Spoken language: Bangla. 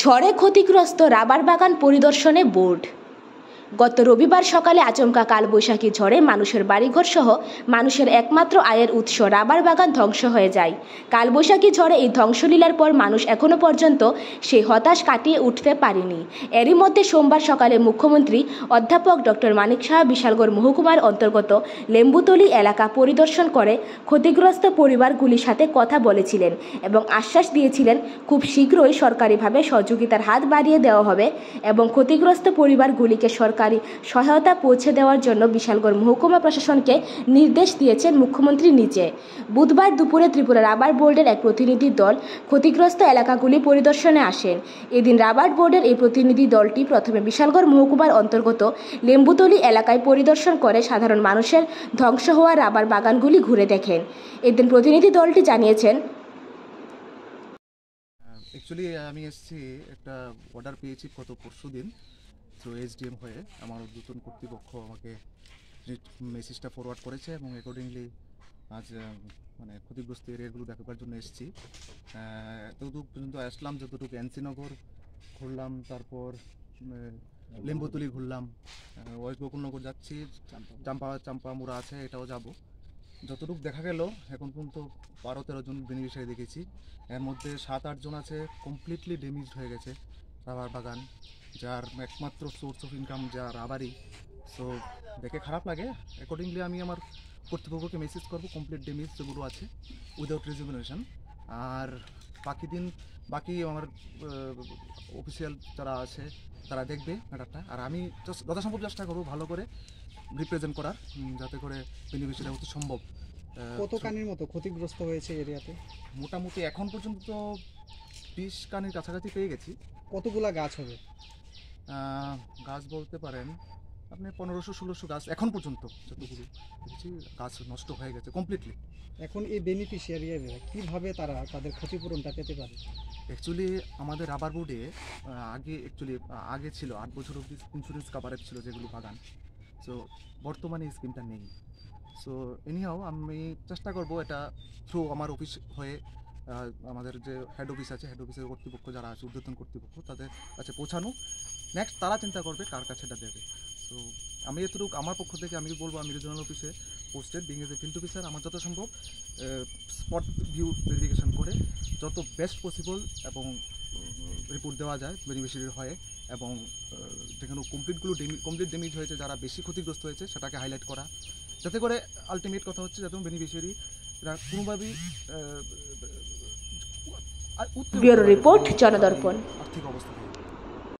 ঝড়ে ক্ষতিগ্রস্ত রাবার বাগান পরিদর্শনে বোর্ড। গত রবিবার সকালে আচমকা কালবৈশাখী ঝড়ে মানুষের বাড়িঘর সহ মানুষের একমাত্র আয়ের উৎস রাবার বাগান ধ্বংস হয়ে যায়। কালবৈশাখী ঝড়ে এই ধ্বংসলীলার পর মানুষ এখনও পর্যন্ত সেই হতাশ কাটিয়ে উঠতে পারেনি। এরই মধ্যে সোমবার সকালে মুখ্যমন্ত্রী অধ্যাপক ডক্টর মানিক সাহা বিশালগড় মহকুমার অন্তর্গত লেম্বুতলী এলাকা পরিদর্শন করে ক্ষতিগ্রস্ত পরিবারগুলির সাথে কথা বলেছিলেন এবং আশ্বাস দিয়েছিলেন খুব শীঘ্রই সরকারিভাবে সহযোগিতার হাত বাড়িয়ে দেওয়া হবে এবং ক্ষতিগ্রস্ত পরিবারগুলিকে সরকারি সহায়তা পৌঁছে দেওয়ার জন্য বিশালগড় মহকুমা প্রশাসনকে নির্দেশ দিয়েছেন মুখ্যমন্ত্রী নিজে। বুধবার দুপুরে ত্রিপুরা রাবার বোর্ডের এক প্রতিনিধি দল ক্ষতিগ্রস্ত এলাকাগুলি পরিদর্শনে আসেন। এদিন রাবার বোর্ডের এই প্রতিনিধি দলটি প্রথমে বিশালগড় মহকুমার অন্তর্গত লেম্বুতলী এলাকায় পরিদর্শন করে সাধারণ মানুষের ধ্বংস হওয়া রাবার বাগানগুলি ঘুরে দেখেন। এদিন প্রতিনিধি দলটি জানিয়েছেন, অ্যাকচুয়ালি আমি এসেছি একটা অর্ডার পেয়েছি গত পরশু দিন তো এসডিএম হয়ে আমার ঊর্ধ্বতন কর্তৃপক্ষ আমাকে মেসেজটা ফরওয়ার্ড করেছে এবং অ্যাকর্ডিংলি আজ মানে ক্ষতিগ্রস্ত এরিয়াগুলো দেখাবার জন্য এসেছি। এতটুকু পর্যন্ত আসলাম, যতটুকু এনসিনগর ঘুরলাম, তারপর লেম্বুতলি ঘুরলাম, ওয়েস্ট গোকুলনগর যাচ্ছি, চাম্পামুড়া আছে এটাও যাব। যতটুকু দেখা গেল এখন পর্যন্ত 12-13 জন বেনিফিশিয়ারি দেখেছি। এর মধ্যে 7-8 জন আছে কমপ্লিটলি ড্যামেজড হয়ে গেছে রাবার বাগান, যার একমাত্র সোর্স অফ ইনকাম যা রাবারই। সো দেখে খারাপ লাগে। অ্যাকর্ডিংলি আমি আমার কর্তৃপক্ষকে মেসেজ করবো কমপ্লিট ড্যামেজ যেগুলো আছে উইদাউট রিজুমিনেশন। আর বাকি আমার অফিসিয়াল যারা আছে তারা দেখবে ম্যাটারটা। আর আমি যথাসম্ভব চেষ্টা করবো ভালো করে রিপ্রেজেন্ট করার, যাতে করে বেনিফিশিয়ারি হতে সম্ভব। কত কানির মতো ক্ষতিগ্রস্ত হয়েছে এরিয়াতে? মোটামুটি এখন পর্যন্ত তো 20 কানির কাছাকাছি পেয়ে গেছি। কতগুলা গাছ হবে? গাছ বলতে পারেন আপনি 1500-1600 গাছ এখন পর্যন্ত যতগুলো দেখেছি গাছ নষ্ট হয়ে গেছে কমপ্লিটলি। এখন এই বেনিফিশিয়ারিরা কীভাবে তাদের ক্ষতিপূরণটা পেতে পারে? অ্যাকচুয়ালি আমাদের রাবার বোর্ডে আগে ছিল 8 বছর অবধি ইন্স্যুরেন্স কাভারেজ ছিল যেগুলো বাগান। সো বর্তমানে এই স্কিমটা নেই। সো এনিহাও আমি চেষ্টা করব এটা থ্রু আমার অফিস হয়ে আমাদের যে হেড অফিস আছে, হেড অফিসের কর্তৃপক্ষ যারা আছে, ঊর্ধ্বতন কর্তৃপক্ষ, তাদের কাছে পৌঁছানো। নেক্সট তারা চিন্তা করবে কার কাছে এটা দেবে। সো আমি এতটুকু আমার পক্ষ থেকে আমি বলবো, আমি রিজনাল অফিসে posted being as a field officer, আমার যত সম্ভব স্পট ভিউ ভেরিফিকেশন করে যত বেস্ট পসিবল এবং রিপোর্ট দেওয়া যায় বেনিফিশিয়ারির হয়ে, এবং যেখানে কমপ্লিট ড্যামেজ হয়েছে, যারা বেশি ক্ষতিগ্রস্ত হয়েছে সেটাকে হাইলাইট করা, যাতে করে আলটিমেট কথা হচ্ছে যাতে বেনিফিশিয়ারিরা কোনোভাবেই ব্যুরো রিপোর্ট, জনদর্পণ। আর্থিক অবস্থা